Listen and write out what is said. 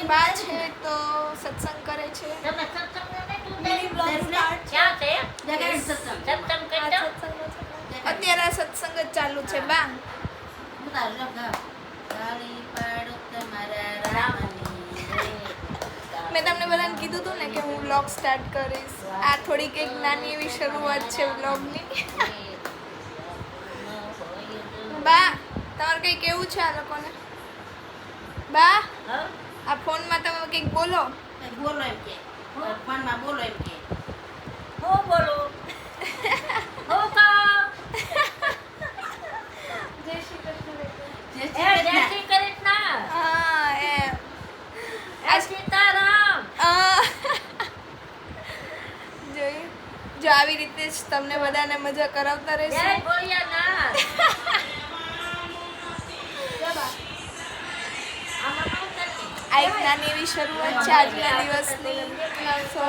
બા છે તો સત્સંગ કરે છે. અત્યારે સત્સંગ જ ચાલુ છે બા. મેં તમને બધાને કીધું હતું ને કે હું વ્લોગ સ્ટાર્ટ કરીશ. આ થોડીક એક નાની એવી શરૂઆત છે વ્લોગની. બા તમારે કંઈ કેવું છે આ લોકોને? બા આ ફોનમાં તમે કંઈક બોલો. બોલો એમ કે ફોનમાં બોલો એમ કે હું બોલું હું કહું જય શ્રી કૃષ્ણ. જય એ શ્રી જય કૃષ્ણ. શ્રી કૃષ્ણ હા એ એ સીતારામ જોયું, જો આવી રીતે જ તમને બધાને મજા કરાવતા જય રહેશે. ભોળિયાનાથ આ એક નાની એવી શરૂઆત છે આજના દિવસની. સો